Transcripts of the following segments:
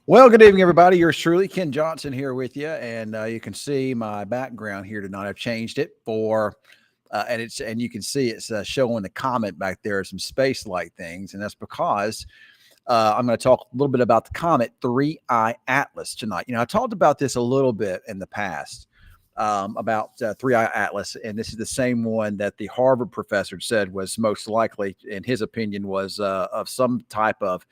Well, good evening, everybody. Yours truly, Ken Johnson, here with you, and you can see my background here tonight. I've changed it for, and you can see it's showing the comet back there, some space-like things, and that's because I'm going to talk a little bit about the comet 3I Atlas tonight. I talked about this a little bit in the past about 3I Atlas, and this is the same one that the Harvard professor said was most likely, in his opinion, was of some type of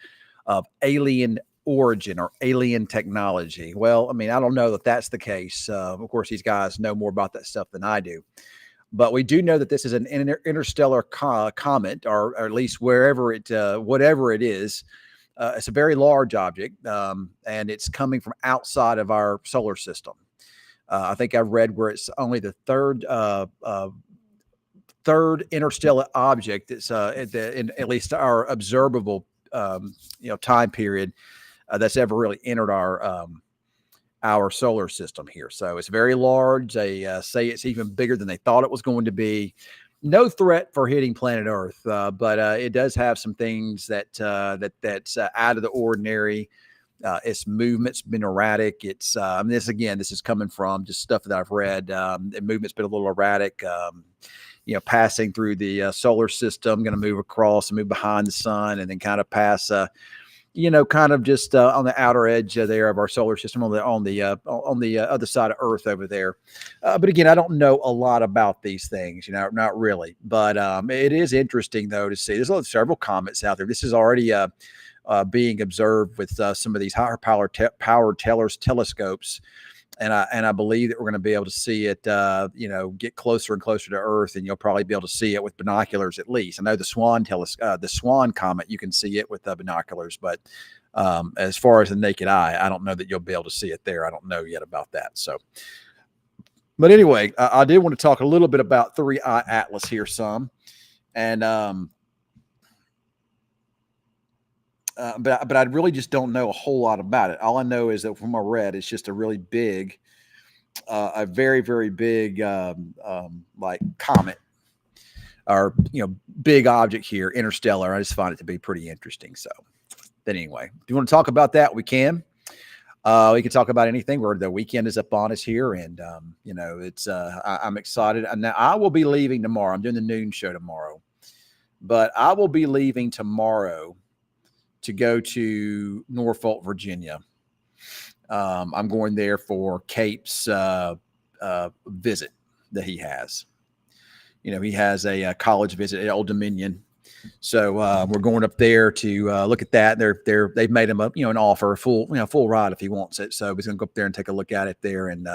alien origin or alien technology. Well, I mean, I don't know that that's the case. Of course, these guys know more about that stuff than I do. But we do know that this is an interstellar comet, or at least whatever it is. It's a very large object, and it's coming from outside of our solar system. I think I read where it's only the third interstellar object that's in at least our observable time period that's ever really entered our solar system here. So it's very large. They say it's even bigger than they thought it was going to be. No threat for hitting planet Earth, but it does have some things that's out of the ordinary. Its movement's been erratic. It's this is coming from just stuff that I've read. The movement's been a little erratic. Passing through the solar system, going to move across and move behind the sun, and then kind of pass. Kind of just on the outer edge there of our solar system, on the other side of Earth over there. But again, I don't know a lot about these things, not really. But it is interesting though to see. There's several comets out there. This is already being observed with some of these higher power telescopes. And I believe that we're going to be able to see it, get closer and closer to Earth, and you'll probably be able to see it with binoculars at least. I know the Swan comet, you can see it with binoculars, but as far as the naked eye, I don't know that you'll be able to see it there. I don't know yet about that. So, but anyway, I did want to talk a little bit about 3I Atlas here, and but I really just don't know a whole lot about it. All I know is that from what I read, it's just a really big, a very, very big, like comet or, big object here, interstellar. I just find it to be pretty interesting. So then anyway, if you want to talk about that, we can. We can talk about anything. Where the weekend is up on us here, and it's I'm excited. And now I will be leaving tomorrow. I'm doing the noon show tomorrow, but I will be leaving tomorrow to go to Norfolk, Virginia. I'm going there for Cape's visit that he has. He has a college visit at Old Dominion. So we're going up there to look at that. They've made him an offer, a full ride if he wants it. So he's going to go up there and take a look at it there, and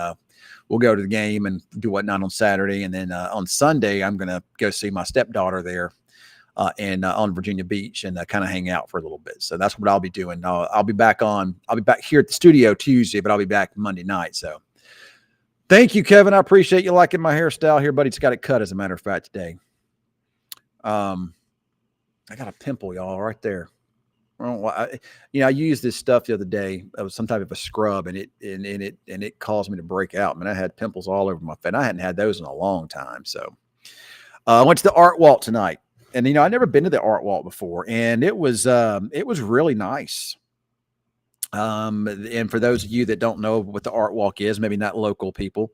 we'll go to the game and do whatnot on Saturday, and then on Sunday I'm going to go see my stepdaughter there. And on Virginia Beach, and kind of hang out for a little bit. So that's what I'll be doing. I'll be back here at the studio Tuesday, but I'll be back Monday night. So thank you, Kevin. I appreciate you liking my hairstyle here, buddy. It's got it cut, as a matter of fact, today. I got a pimple, y'all, right there. I used this stuff the other day. It was some type of a scrub, and it caused me to break out. Man, I had pimples all over my face. I hadn't had those in a long time. So I went to the art walk tonight. And, I'd never been to the art walk before, and it was really nice. And for those of you that don't know what the art walk is, maybe not local people,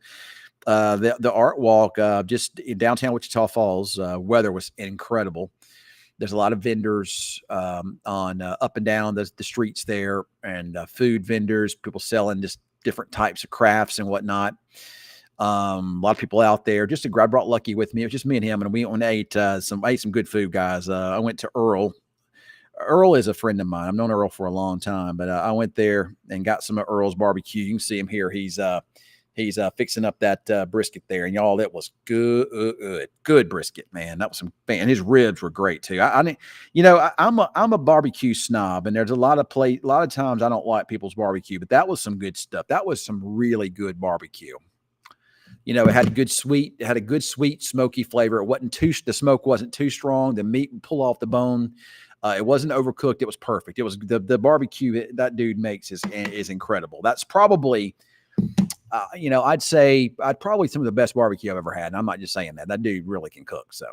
the art walk, just in downtown Wichita Falls, weather was incredible. There's a lot of vendors on up and down the streets there, and food vendors, people selling just different types of crafts and whatnot. A lot of people out there. I brought Lucky with me. It was just me and him, and we went and ate some good food, guys. I went to Earl. Earl is a friend of mine. I've known Earl for a long time, but I went there and got some of Earl's barbecue. You can see him here. He's fixing up that brisket there, and y'all, that was good brisket, man. That was some, man. His ribs were great too. I'm a barbecue snob, and there's a lot of times I don't like people's barbecue, but that was some good stuff. That was some really good barbecue. It had a good sweet, smoky flavor. The smoke wasn't too strong. The meat would pull off the bone. It wasn't overcooked. It was perfect. It was the barbecue that dude makes is incredible. That's probably, I'd probably some of the best barbecue I've ever had. And I'm not just saying that. That dude really can cook. So,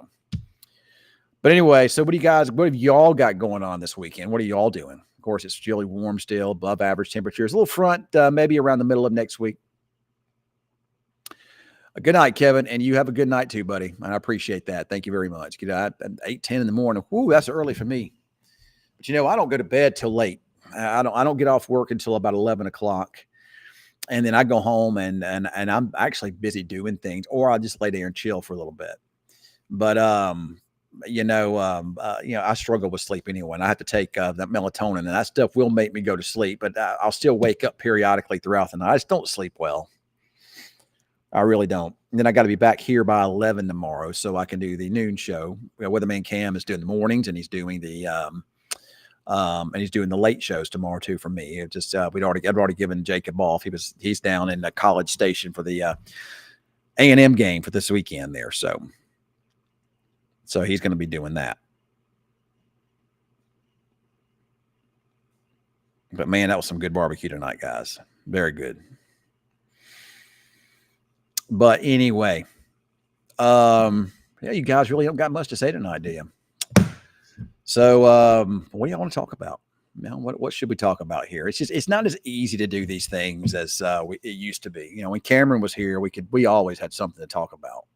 but anyway, so what have y'all got going on this weekend? What are y'all doing? course, it's really warm still, above average temperatures. A little front, maybe around the middle of next week. Good night, Kevin, and you have a good night too, buddy. And I appreciate that. Thank you very much. Good night. 8:10 in the morning. Whoo, that's early for me. But I don't go to bed till late. I don't get off work until about 11 o'clock. And then I go home and I'm actually busy doing things, or I'll just lay there and chill for a little bit. But I struggle with sleep anyway, and I have to take that melatonin, and that stuff will make me go to sleep. But I'll still wake up periodically throughout the night. I just don't sleep well. I really don't. And then I got to be back here by 11 tomorrow, so I can do the noon show. Weatherman Cam is doing the mornings, and he's doing the late shows tomorrow too for me. It just I'd already given Jacob off. He's down in the College Station for the A&M game for this weekend there. So he's going to be doing that. But man, that was some good barbecue tonight, guys. Very good. But anyway, you guys really don't got much to say tonight, do you? So, what do y'all want to talk about? What should we talk about here? It's not as easy to do these things as it used to be. When Cameron was here, we always had something to talk about.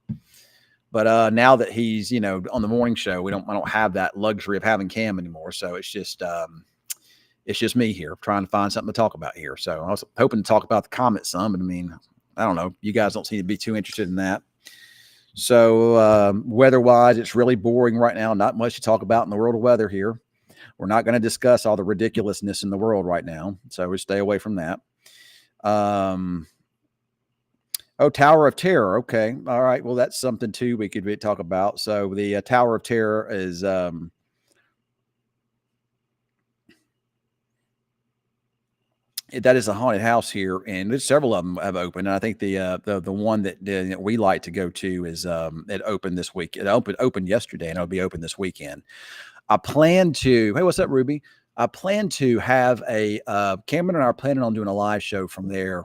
But now that he's on the morning show, I don't have that luxury of having Cam anymore. So it's just me here trying to find something to talk about here. So I was hoping to talk about the comet some, but I don't know. You guys don't seem to be too interested in that. So weather-wise, it's really boring right now. Not much to talk about in the world of weather here. We're not going to discuss all the ridiculousness in the world right now. So we stay away from that. Tower of Terror. Okay. All right. Well, that's something too we could talk about. So the Tower of Terror is that is a haunted house here, and there's several of them have opened. And I think the one that we like to go to is it opened this week. It opened yesterday, and it'll be open this weekend. I plan to. Hey, what's up, Ruby? I plan to have Cameron and I are planning on doing a live show from there.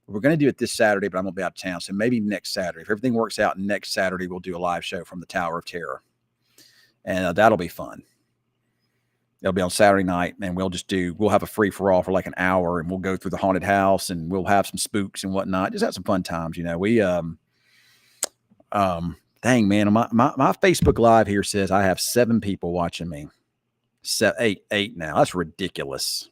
We're going to do it this Saturday, but I'm going to be out of town, so maybe next Saturday. If everything works out, next Saturday we'll do a live show from the Tower of Terror, and that'll be fun. It'll be on Saturday night, and we'll have a free for all for like an hour, and we'll go through the haunted house, and we'll have some spooks and whatnot. Just have some fun times, We dang man, my Facebook Live here says I have 7 people watching me. 8 now. That's ridiculous.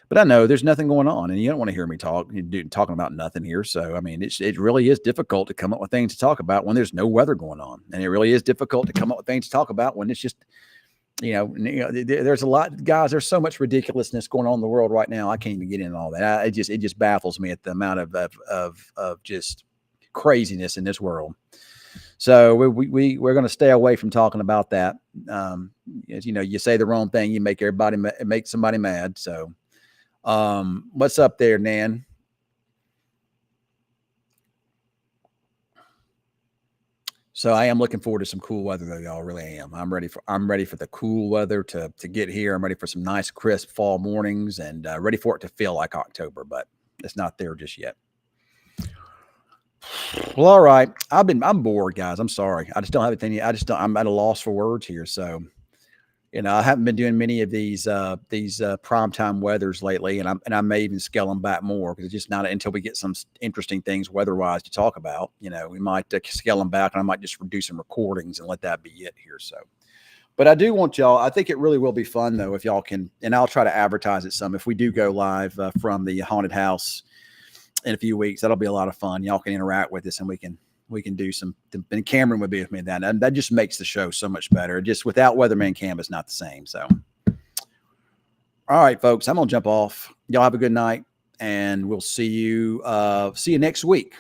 But I know there's nothing going on, and you don't want to hear me talking about nothing here. So it really is difficult to come up with things to talk about when there's no weather going on, and it really is difficult to come up with things to talk about when it's just. There's a lot, guys. There's so much ridiculousn's going on in the world right now. I can't even get into all that. It just baffles me at the amount of just craziness in this world. So we're going to stay away from talking about that. As you say the wrong thing, you make somebody mad. So, what's up there, Nan? So I am looking forward to some cool weather, though, y'all. Really am. I'm ready for the cool weather to get here. I'm ready for some nice, crisp fall mornings, and ready for it to feel like October, but it's not there just yet. Well, all right. I'm bored, guys. I'm sorry. I just don't have anything. I'm at a loss for words here. So, I haven't been doing many of these primetime weathers lately, and I may even scale them back more because it's just not until we get some interesting things weather-wise to talk about. We might scale them back, and I might just do some recordings and let that be it here. So, but I do want y'all. I think it really will be fun though if y'all can, and I'll try to advertise it some if we do go live from the haunted house in a few weeks. That'll be a lot of fun. Y'all can interact with us, and we can do some, and Cameron would be with me in that. And that just makes the show so much better. Just without Weatherman Cam, it's not the same. So, all right, folks, I'm going to jump off. Y'all have a good night, and we'll see you next week.